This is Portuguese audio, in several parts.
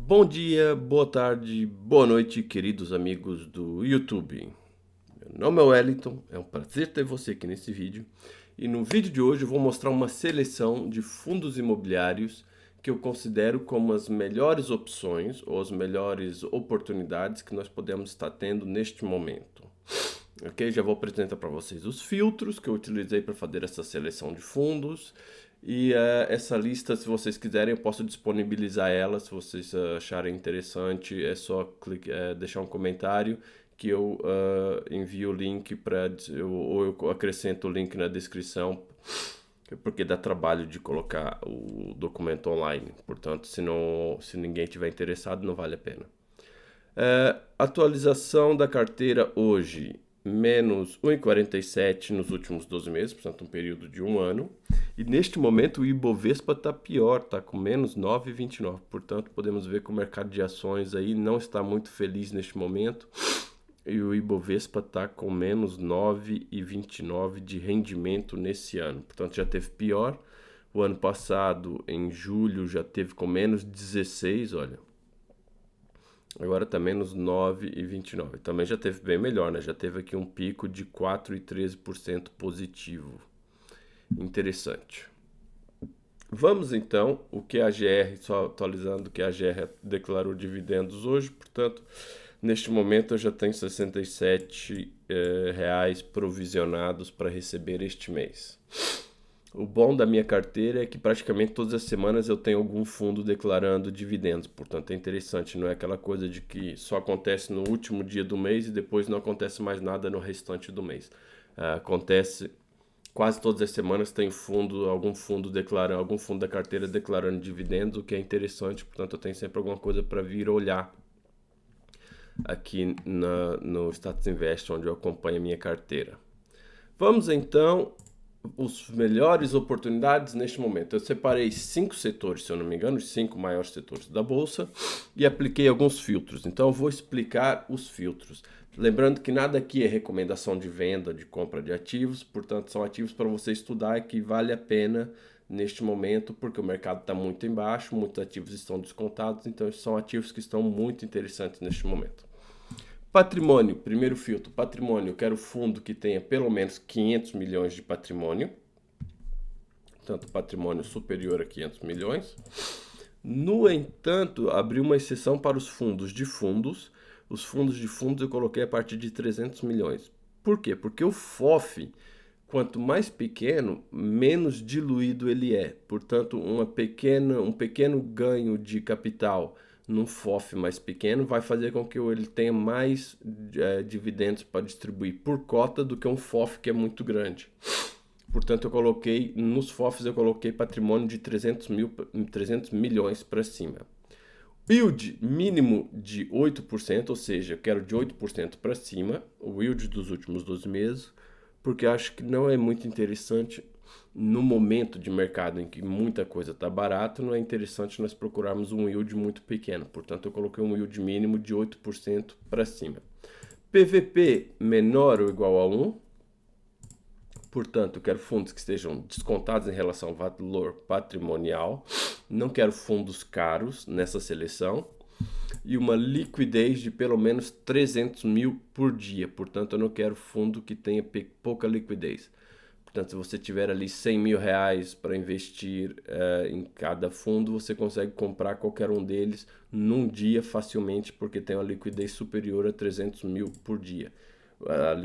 Bom dia, boa tarde, boa noite, queridos amigos do YouTube. Meu nome é Wellington, é um prazer ter você aqui nesse vídeo. E no vídeo de hoje eu vou mostrar uma seleção de fundos imobiliários que eu considero como as melhores opções ou as melhores oportunidades que nós podemos estar tendo neste momento. Ok, já vou apresentar para vocês os filtros que eu utilizei para fazer essa seleção de fundos. E essa lista, se vocês quiserem, eu posso disponibilizar ela. Se vocês acharem interessante, é só deixar um comentário que eu envio o link ou eu acrescento o link na descrição, porque dá trabalho de colocar o documento online. Portanto, se ninguém tiver interessado, não vale a pena. Atualização da carteira hoje, menos 1,47 nos últimos 12 meses, portanto um período de um ano. E neste momento o Ibovespa está pior, está com menos 9,29. Portanto, podemos ver que o mercado de ações aí não está muito feliz neste momento. E o Ibovespa está com menos 9,29 de rendimento nesse ano. Portanto, já teve pior. O ano passado, em julho, já teve com menos 16, olha. Agora está menos 9,29. Também já teve bem melhor, né? Já teve aqui um pico de 4,13% positivo. Interessante. Vamos então, o que a GR, só atualizando que a GR declarou dividendos hoje, portanto, neste momento eu já tenho R$ 67 reais provisionados para receber este mês. O bom da minha carteira é que praticamente todas as semanas eu tenho algum fundo declarando dividendos, portanto é interessante, não é aquela coisa de que só acontece no último dia do mês e depois não acontece mais nada no restante do mês. Acontece quase todas as semanas tem algum fundo da carteira declarando dividendos, o que é interessante, portanto eu tenho sempre alguma coisa para vir olhar aqui no Status Invest, onde eu acompanho a minha carteira. Vamos então as melhores oportunidades neste momento. Eu separei 5 setores, se eu não me engano, os 5 maiores setores da bolsa e apliquei alguns filtros. Então eu vou explicar os filtros. Lembrando que nada aqui é recomendação de venda, de compra de ativos, portanto são ativos para você estudar e que vale a pena neste momento, porque o mercado está muito embaixo, muitos ativos estão descontados, então são ativos que estão muito interessantes neste momento. Patrimônio, primeiro filtro, patrimônio, eu quero fundo que tenha pelo menos 500 milhões de patrimônio, portanto patrimônio superior a 500 milhões. No entanto, abri uma exceção para os fundos de fundos. Os fundos de fundos eu coloquei a partir de 300 milhões. Por quê? Porque o FOF, quanto mais pequeno, menos diluído ele é. Portanto, um pequeno ganho de capital num FOF mais pequeno vai fazer com que ele tenha mais dividendos para distribuir por cota do que um FOF que é muito grande. Portanto, nos FOFs eu coloquei patrimônio de 300 milhões para cima. Yield mínimo de 8%, ou seja, eu quero de 8% para cima, o yield dos últimos 12 meses, porque acho que não é muito interessante no momento de mercado em que muita coisa está barata, não é interessante nós procurarmos um yield muito pequeno. Portanto, eu coloquei um yield mínimo de 8% para cima. PVP menor ou igual a 1. Portanto, eu quero fundos que estejam descontados em relação ao valor patrimonial. Não quero fundos caros nessa seleção. E uma liquidez de pelo menos 300 mil por dia. Portanto, eu não quero fundo que tenha pouca liquidez. Portanto, se você tiver ali 100 mil reais para investir em cada fundo, você consegue comprar qualquer um deles num dia facilmente, porque tem uma liquidez superior a 300 mil por dia.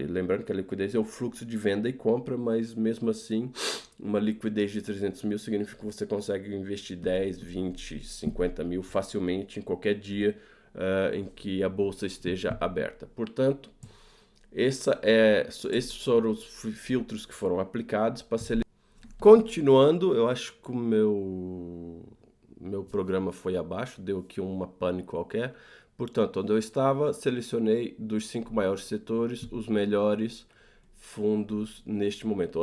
Lembrando que a liquidez é o fluxo de venda e compra, mas mesmo assim, uma liquidez de 300 mil significa que você consegue investir 10, 20, 50 mil facilmente em qualquer dia em que a bolsa esteja aberta. Portanto, esses foram os filtros que foram aplicados para selecionar. Continuando, eu acho que o meu programa foi abaixo, deu aqui uma pane qualquer. Portanto, onde eu estava, selecionei dos 5 maiores setores os melhores fundos neste momento,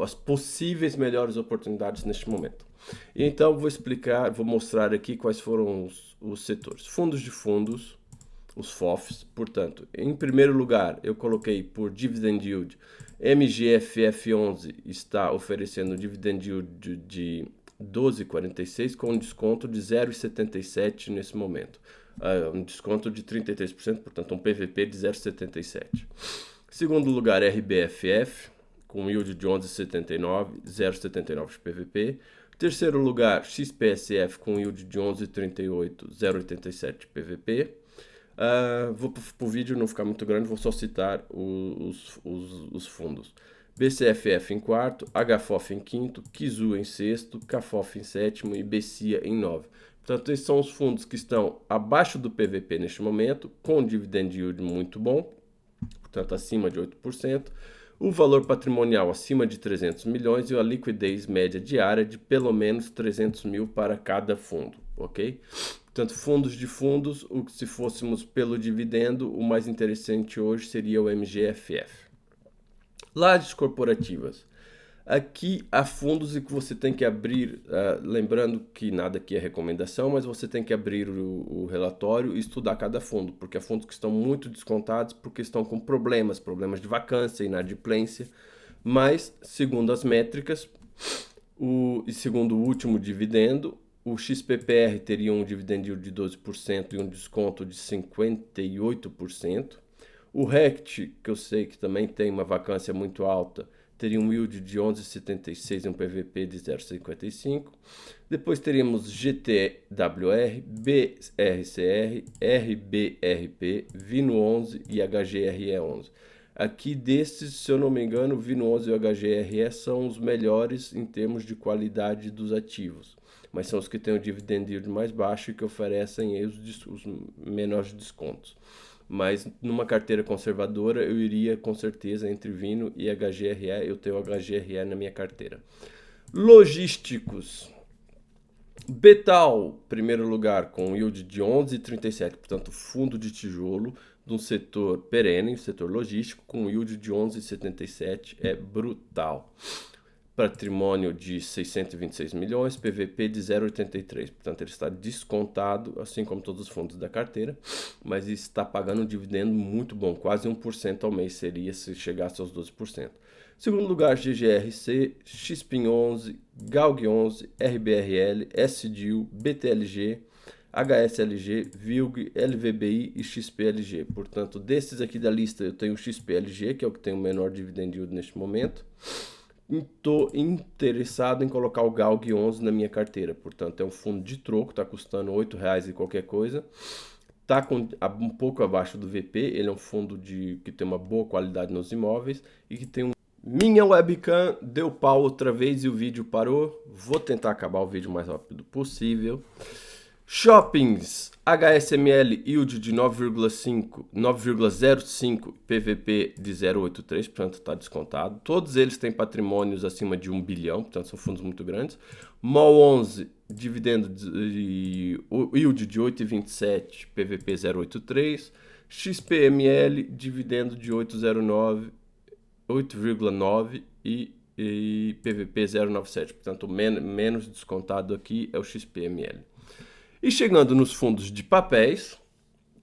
as possíveis melhores oportunidades neste momento. E então vou mostrar aqui quais foram os setores. Fundos de fundos, os FOFs, portanto, em primeiro lugar eu coloquei por Dividend Yield, MGFF11 está oferecendo Dividend Yield de 12,46 com um desconto de 0,77 nesse momento. Um desconto de 33%, portanto um PVP de 0,77. Segundo lugar, RBFF, com yield de 11,79, 0,79 de PVP. Terceiro lugar, XPSF, com yield de 11,38, 0,87 de PVP. Vou para o vídeo não ficar muito grande, vou só citar os fundos. BCFF em quarto, HFOF em quinto, Kizu em sexto, CAFOF em sétimo e BCIA em nove. Portanto, esses são os fundos que estão abaixo do PVP neste momento, com um dividend yield muito bom, portanto acima de 8%, o valor patrimonial acima de 300 milhões e a liquidez média diária de pelo menos 300 mil para cada fundo, ok? Portanto, fundos de fundos, se fôssemos pelo dividendo, o mais interessante hoje seria o MGFF. Lajes corporativas. Aqui há fundos e que você tem que abrir, lembrando que nada aqui é recomendação, mas você tem que abrir o relatório e estudar cada fundo, porque há fundos que estão muito descontados porque estão com problemas de vacância, inadimplência, mas segundo as métricas e segundo o último dividendo, o XPPR teria um dividend yield de 12% e um desconto de 58%. O RECT, que eu sei que também tem uma vacância muito alta, teria um yield de 11,76 e um PVP de 0,55. Depois teríamos GTWR, BRCR, RBRP, Vino11 e HGRE11. Aqui desses, se eu não me engano, o Vino11 e o HGRE são os melhores em termos de qualidade dos ativos, mas são os que têm o dividend yield mais baixo e que oferecem os menores descontos. Mas numa carteira conservadora eu iria com certeza entre Vino e HGRE, eu tenho HGRE na minha carteira. Logísticos. Betal, primeiro lugar, com yield de 11,37, portanto fundo de tijolo de um setor perene, setor logístico, com yield de 11,77, é brutal. Patrimônio de 626 milhões, PVP de 0,83, portanto ele está descontado, assim como todos os fundos da carteira, mas está pagando um dividendo muito bom, quase 1% ao mês seria se chegasse aos 12%. Segundo lugar, GGRC, XPIN11, GALG11, RBRL, SDIL, BTLG, HSLG, VILG, LVBI e XPLG. Portanto, desses aqui da lista eu tenho o XPLG, que é o que tem o menor dividend yield neste momento. Estou interessado em colocar o GALG11 na minha carteira, portanto é um fundo de troco, está custando R$8 e qualquer coisa, está um pouco abaixo do VP, ele é um fundo que tem uma boa qualidade nos imóveis e que tem um... Minha webcam deu pau outra vez e o vídeo parou, vou tentar acabar o vídeo o mais rápido possível. Shoppings, HSML yield de 9,05, PVP de 0,83, portanto está descontado. Todos eles têm patrimônios acima de 1 bilhão, portanto são fundos muito grandes. MOL11, dividendo yield de 8,27, PVP 0,83. XPML, dividendo de 8,9 e PVP 0,97, portanto o menos descontado aqui é o XPML. E chegando nos fundos de papéis,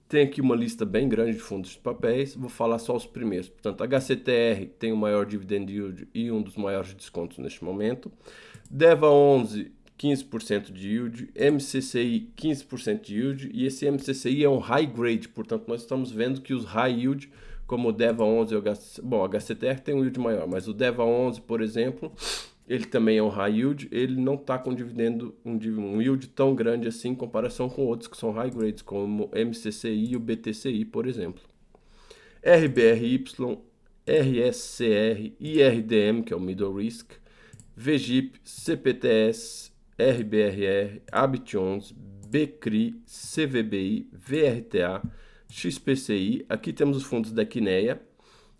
tem aqui uma lista bem grande de fundos de papéis, vou falar só os primeiros. Portanto, HCTR tem o maior dividend yield e um dos maiores descontos neste momento. DEVA11, 15% de yield. MCCI, 15% de yield. E esse MCCI é um high grade, portanto, nós estamos vendo que os high yield, como o DEVA11 e o HCTR tem um yield maior, mas o DEVA11, por exemplo... ele também é um high yield, ele não está com dividendo, um yield tão grande assim em comparação com outros que são high grades, como o MCCI e o BTCI, por exemplo. RBRY, RSCR, IRDM, que é o Middle Risk, VGIP, CPTS, RBRR, Habitions, BCRI, CVBI, VRTA, XPCI. Aqui temos os fundos da Kinea,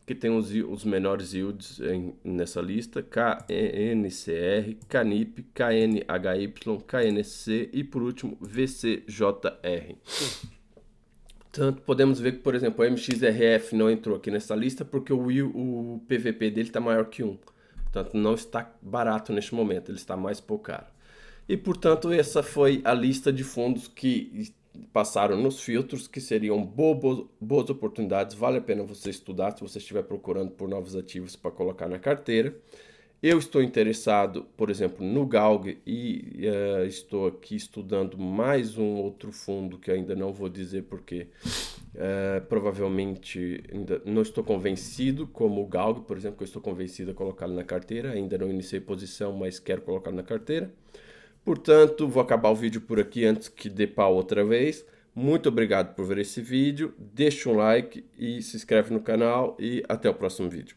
que tem os menores yields nessa lista, KNCR, CANIP, KNHY, KNC e, por último, VCJR. Portanto, podemos ver que, por exemplo, o MXRF não entrou aqui nessa lista porque o PVP dele está maior que 1. Portanto, não está barato neste momento, ele está mais pouco caro. E, portanto, essa foi a lista de fundos que passaram nos filtros, que seriam boas oportunidades. Vale a pena você estudar se você estiver procurando por novos ativos para colocar na carteira. Eu estou interessado, por exemplo, no Galg e estou aqui estudando mais um outro fundo que ainda não vou dizer porque provavelmente ainda não estou convencido, como o Galg, por exemplo, que eu estou convencido a colocá-lo na carteira. Ainda não iniciei posição, mas quero colocá-lo na carteira. Portanto, vou acabar o vídeo por aqui antes que dê pau outra vez. Muito obrigado por ver esse vídeo. Deixa um like e se inscreve no canal e até o próximo vídeo.